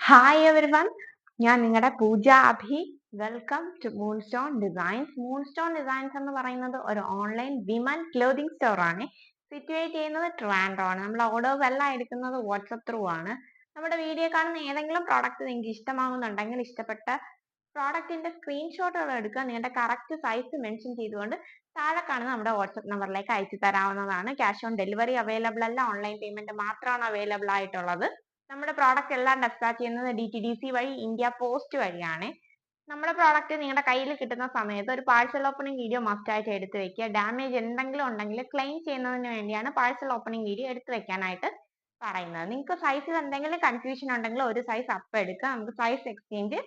Hi everyone, ഞാൻ നിങ്ങളുടെ Pooja Abhi. Welcome to Moonstone Designs. Moonstone Designs എന്ന് പറയുന്നത് ഒരു ഓൺലൈൻ വിമൻ ക്ലോതിങ് സ്റ്റോർ ആണ്. സിറ്റുവേറ്റ് ചെയ്യുന്നത് ട്രിവാൻഡ്രം ആണ്. നമ്മൾ ഓർഡേഴ്സ് എല്ലാം എടുക്കുന്നത് വാട്സപ്പ് ത്രൂ ആണ്. നമ്മുടെ വീഡിയോ കാണുന്ന ഏതെങ്കിലും പ്രോഡക്റ്റ് നിങ്ങൾക്ക് ഇഷ്ടമാകുന്നുണ്ടെങ്കിൽ ഇഷ്ടപ്പെട്ട പ്രോഡക്റ്റിന്റെ സ്ക്രീൻഷോട്ടുകൾ എടുക്കുക. നിങ്ങളുടെ കറക്റ്റ് സൈസ് മെൻഷൻ ചെയ്തുകൊണ്ട് താഴെ കാണുന്ന നമ്മുടെ വാട്സപ്പ് നമ്പറിലേക്ക് അയച്ചു തരാവുന്നതാണ്. ക്യാഷ് ഓൺ ഡെലിവറി അവൈലബിൾ അല്ല, ഓൺലൈൻ പേയ്മെന്റ് മാത്രമാണ് അവൈലബിൾ ആയിട്ടുള്ളത്. നമ്മുടെ പ്രോഡക്റ്റ് എല്ലാം ഡെസ്പാച്ച് ചെയ്യുന്നത് DTDC വഴി, ഇന്ത്യ പോസ്റ്റ് വഴിയാണ്. നമ്മുടെ പ്രോഡക്റ്റ് നിങ്ങളുടെ കയ്യിൽ കിട്ടുന്ന സമയത്ത് ഒരു പാഴ്സൽ ഓപ്പണിംഗ് വീഡിയോ മസ്റ്റ് ആയിട്ട് എടുത്തു വെക്കുക. ഡാമേജ് എന്തെങ്കിലും ഉണ്ടെങ്കിൽ ക്ലെയിം ചെയ്യുന്നതിന് വേണ്ടിയാണ് പാഴ്സൽ ഓപ്പണിംഗ് വീഡിയോ എടുത്തു വെക്കാനായിട്ട് പറയുന്നത്. നിങ്ങൾക്ക് സൈസിൽ എന്തെങ്കിലും കൺഫ്യൂഷൻ ഉണ്ടെങ്കിൽ ഒരു സൈസ് അപ്പ് എടുക്കുക. നമുക്ക് സൈസ് എക്സ്ചേഞ്ച്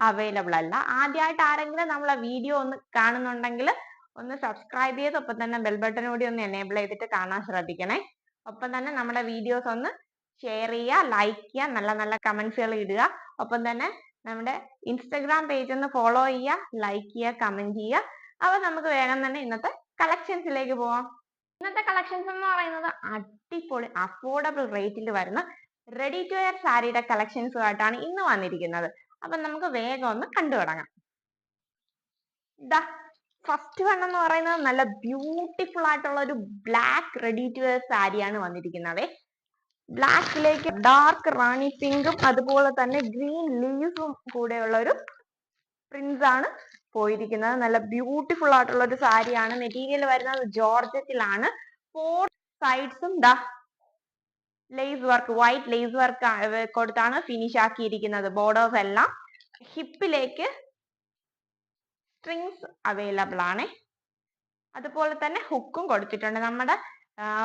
അവൈലബിൾ അല്ല. ആദ്യമായിട്ട് ആരെങ്കിലും നമ്മളെ വീഡിയോ ഒന്ന് കാണുന്നുണ്ടെങ്കിൽ ഒന്ന് സബ്സ്ക്രൈബ് ചെയ്ത് ഒപ്പം തന്നെ ബെൽ ബട്ടൺ കൂടി ഒന്ന് എനേബിൾ ചെയ്തിട്ട് കാണാൻ ശ്രദ്ധിക്കണേ. ഒപ്പം തന്നെ നമ്മുടെ വീഡിയോസ് ഒന്ന് ഷെയർ ചെയ്യുക, ലൈക്ക് ചെയ്യുക, നല്ല നല്ല കമന്റ്സുകൾ ഇടുക. ഒപ്പം തന്നെ നമ്മുടെ ഇൻസ്റ്റഗ്രാം പേജ് ഒന്ന് ഫോളോ ചെയ്യുക, ലൈക്ക് ചെയ്യുക, കമന്റ് ചെയ്യുക. അപ്പൊ നമുക്ക് വേഗം തന്നെ ഇന്നത്തെ കളക്ഷൻസിലേക്ക് പോവാം. ഇന്നത്തെ കളക്ഷൻസ് എന്ന് പറയുന്നത് അടിപൊളി അഫോർഡബിൾ റേറ്റിൽ വരുന്ന റെഡി ടു വെയർ സാരിയുടെ കളക്ഷൻസുമായിട്ടാണ് ഇന്ന് വന്നിരിക്കുന്നത്. അപ്പൊ നമുക്ക് വേഗം ഒന്ന് കണ്ടു തുടങ്ങാം. ഫസ്റ്റ് വൺ എന്ന് പറയുന്നത് നല്ല ബ്യൂട്ടിഫുൾ ആയിട്ടുള്ള ഒരു ബ്ലാക്ക് റെഡി ടു വെയർ സാരിയാണ് വന്നിരിക്കുന്നത്. ബ്ലാക്കിലേക്ക് ഡാർക്ക് റാണി പിങ്കും അതുപോലെ തന്നെ ഗ്രീൻ ലീവ്സും കൂടെയുള്ള ഒരു പ്രിന്റ്സ് ആണ് പോയിരിക്കുന്നത്. നല്ല ബ്യൂട്ടിഫുൾ ആയിട്ടുള്ള ഒരു സാരിയാണ്. മെറ്റീരിയൽ വരുന്നത് ജോർജറ്റിലാണ്. 4 സൈഡ്സും lace work, white lace work കൊടുത്താണ് ഫിനിഷ് ആക്കിയിരിക്കുന്നത്. ബോർഡേഴ്സ് എല്ലാം ഹിപ്പിലേക്ക് സ്ട്രിങ്സ് അവൈലബിൾ ആണ്. അതുപോലെ തന്നെ ഹുക്കും കൊടുത്തിട്ടുണ്ട്. നമ്മുടെ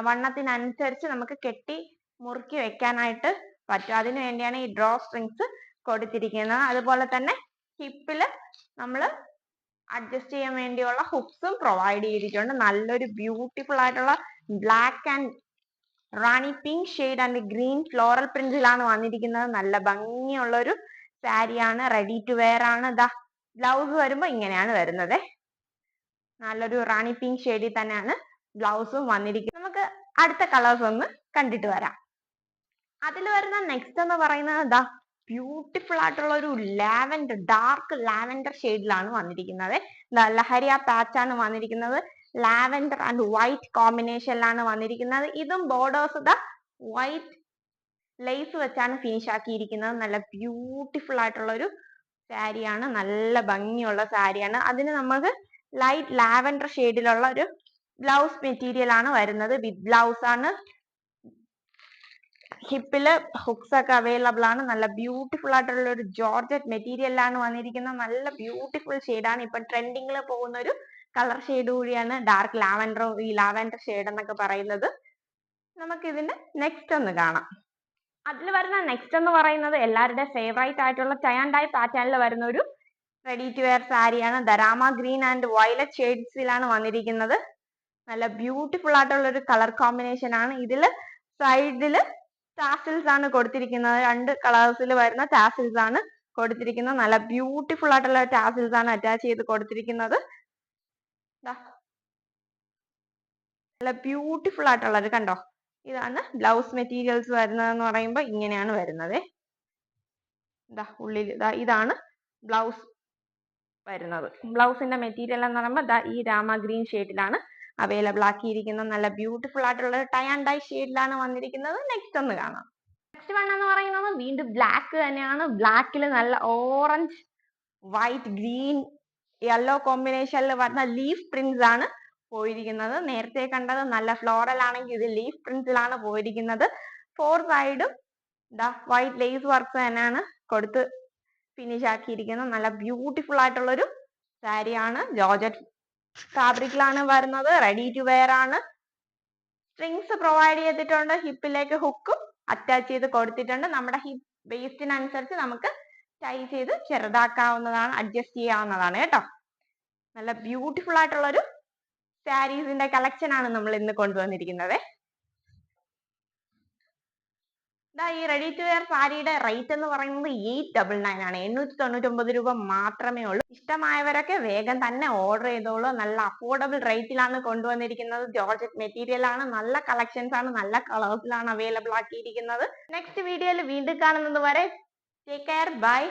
വണ്ണത്തിനനുസരിച്ച് നമുക്ക് കെട്ടി മുറുക്കി വെക്കാനായിട്ട് പറ്റും. അതിനു വേണ്ടിയാണ് ഈ ഡ്രോ സ്ട്രിങ്സ് കൊടുത്തിരിക്കുന്നത്. അതുപോലെ തന്നെ ഹിപ്പിൽ നമ്മൾ അഡ്ജസ്റ്റ് ചെയ്യാൻ വേണ്ടിയുള്ള ഹുക്സും പ്രൊവൈഡ് ചെയ്തിട്ടുണ്ട്. നല്ലൊരു ബ്യൂട്ടിഫുൾ ആയിട്ടുള്ള black and rani pink shade and green floral പ്രിന്റിലാണ് വന്നിരിക്കുന്നത്. നല്ല ഭംഗിയുള്ള ഒരു സാരിയാണ്, റെഡി ടു വെയർ ആണ്. ബ്ലൗസ് വരുമ്പോൾ ഇങ്ങനെയാണ് വരുന്നത്. നല്ലൊരു റാണി പിങ്ക് ഷെയ്ഡിൽ തന്നെയാണ് ബ്ലൗസും വന്നിരിക്കുന്നത്. നമുക്ക് അടുത്ത കളേഴ്സ് ഒന്ന് കണ്ടിട്ട് വരാം. അതിൽ വരുന്ന നെക്സ്റ്റ് എന്ന് പറയുന്നത് ബ്യൂട്ടിഫുൾ ആയിട്ടുള്ള ഒരു ലാവൻഡർ, ഡാർക്ക് ലാവൻഡർ ഷെയ്ഡിലാണ് വന്നിരിക്കുന്നത്. ലഹരിയ പാച്ച് ആണ് വന്നിരിക്കുന്നത്. ലാവൻഡർ ആൻഡ് വൈറ്റ് കോമ്പിനേഷനിലാണ് വന്നിരിക്കുന്നത്. ഇതും ബോർഡേഴ്സ് വൈറ്റ് ലേസ് വെച്ചാണ് ഫിനിഷ് ആക്കിയിരിക്കുന്നത്. നല്ല ബ്യൂട്ടിഫുൾ ആയിട്ടുള്ള ഒരു സാരിയാണ്, നല്ല ഭംഗിയുള്ള സാരിയാണ്. അതിന് നമുക്ക് ലൈറ്റ് ലാവൻഡർ ഷെയ്ഡിലുള്ള ഒരു ബ്ലൗസ് മെറ്റീരിയൽ ആണ് വരുന്നത്. വിത്ത് ബ്ലൗസ് ആണ്. ഹിപ്പില് ഹുക്സ് ഒക്കെ അവൈലബിൾ ആണ്. നല്ല ബ്യൂട്ടിഫുൾ ആയിട്ടുള്ള ഒരു ജോർജറ്റ് മെറ്റീരിയലാണ് വന്നിരിക്കുന്നത്. നല്ല ബ്യൂട്ടിഫുൾ ഷെയ്ഡാണ്. ഇപ്പൊ ട്രെൻഡിങ്ങിൽ പോകുന്ന ഒരു കളർ ഷെയ്ഡ് കൂടിയാണ് ഡാർക്ക് ലാവൻഡർ, ഈ ലാവൻഡർ ഷെയ്ഡ് എന്നൊക്കെ പറയുന്നത്. നമുക്ക് ഇതിന്റെ നെക്സ്റ്റ് ഒന്ന് കാണാം. അതിൽ വരുന്ന നെക്സ്റ്റ് എന്ന് പറയുന്നത് എല്ലാവരുടെ ഫേവറേറ്റ് ആയിട്ടുള്ള ടൈ ആൻഡ് ഡൈ പാറ്റേണിൽ വരുന്ന ഒരു റെഡി ടു വെയർ സാരിയാണ്. ദരാമ ഗ്രീൻ ആൻഡ് വയലറ്റ് ഷെയ്ഡ്സിലാണ് വന്നിരിക്കുന്നത്. നല്ല ബ്യൂട്ടിഫുൾ ആയിട്ടുള്ള ഒരു കളർ കോമ്പിനേഷൻ ആണ്. ഇതിൽ സൈഡില് ടാസിൽസ് ആണ് കൊടുത്തിരിക്കുന്നത്. 2 കളേഴ്സിൽ വരുന്ന ടാസിൽസ് ആണ് കൊടുത്തിരിക്കുന്നത്. നല്ല ബ്യൂട്ടിഫുൾ ആയിട്ടുള്ള ടാസിൽസ് ആണ് അറ്റാച്ച് ചെയ്ത് കൊടുത്തിരിക്കുന്നത്. നല്ല ബ്യൂട്ടിഫുൾ ആയിട്ടുള്ളത് കണ്ടോ. ഇതാണ് ബ്ലൗസ് മെറ്റീരിയൽസ് വരുന്നതെന്ന് പറയുമ്പോൾ ഇങ്ങനെയാണ് വരുന്നത്. ഉള്ളിൽ ഇതാണ് ബ്ലൗസ് വരുന്നത്. ബ്ലൗസിന്റെ മെറ്റീരിയൽ എന്ന് പറയുമ്പോൾ ഈ രാമ ഗ്രീൻ ഷെയ്ഡിലാണ് അവൈലബിൾ ആക്കിയിരിക്കുന്നത്. നല്ല ബ്യൂട്ടിഫുൾ ആയിട്ടുള്ള ടൈ ആൻഡ് ഡൈ ഷെയ്ഡിലാണ് വന്നിരിക്കുന്നത്. നെക്സ്റ്റ് ഒന്ന് കാണാം. നെക്സ്റ്റ് വൺ എന്ന് പറയുന്നത് വീണ്ടും ബ്ലാക്ക് തന്നെയാണ്. ബ്ലാക്കിൽ നല്ല ഓറഞ്ച്, വൈറ്റ്, ഗ്രീൻ, യെല്ലോ കോമ്പിനേഷനിൽ വരുന്ന ലീഫ് പ്രിന്റ്സ് ആണ് പോയിരിക്കുന്നത്. നേരത്തെ കണ്ടത് നല്ല ഫ്ലോറൽ ആണെങ്കിൽ ഇത് ലീഫ് പ്രിന്റ്സിലാണ് പോയിരിക്കുന്നത്. 4 സൈഡും വൈറ്റ് ലേസ് വർക്ക് തന്നെയാണ് കൊടുത്ത് ഫിനിഷ് ആക്കിയിരിക്കുന്നത്. നല്ല ബ്യൂട്ടിഫുൾ ആയിട്ടുള്ള ഒരു സാരിയാണ്. ജോർജറ്റ് ഫാബ്രിക്കിലാണ് വരുന്നത്. റെഡി ടു വെയർ ആണ്. സ്ട്രിങ്സ് പ്രൊവൈഡ് ചെയ്തിട്ടുണ്ട്. ഹിപ്പിലേക്ക് ഹുക്കും അറ്റാച്ച് ചെയ്ത് കൊടുത്തിട്ടുണ്ട്. നമ്മുടെ ഹിപ്പ് വേസ്റ്റിനനുസരിച്ച് നമുക്ക് ടൈ ചെയ്ത് ചെറുതാക്കാവുന്നതാണ്, അഡ്ജസ്റ്റ് ചെയ്യാവുന്നതാണ് കേട്ടോ. നല്ല ബ്യൂട്ടിഫുൾ ആയിട്ടുള്ള ഒരു സാരീസിന്റെ കളക്ഷൻ ആണ് നമ്മൾ ഇന്ന് കൊണ്ടുവന്നിരിക്കുന്നത്. ഈ റെഡി ടു വെയർ സാരിയുടെ റേറ്റ് എന്ന് പറയുന്നത് 899 ആണ്. 899 രൂപ മാത്രമേ ഉള്ളൂ. ഇഷ്ടമായവരൊക്കെ വേഗം തന്നെ ഓർഡർ ചെയ്തോളൂ. നല്ല അഫോർഡബിൾ റേറ്റിലാണ് കൊണ്ടുവന്നിരിക്കുന്നത്. ജോർജറ്റ് മെറ്റീരിയൽ ആണ്. നല്ല കളക്ഷൻസ് ആണ്, നല്ല കളേഴ്സിലാണ് അവൈലബിൾ ആക്കിയിരിക്കുന്നത്. നെക്സ്റ്റ് വീഡിയോയിൽ വീണ്ടും കാണുന്നത് വരെ ടേക്ക് കെയർ, ബൈ.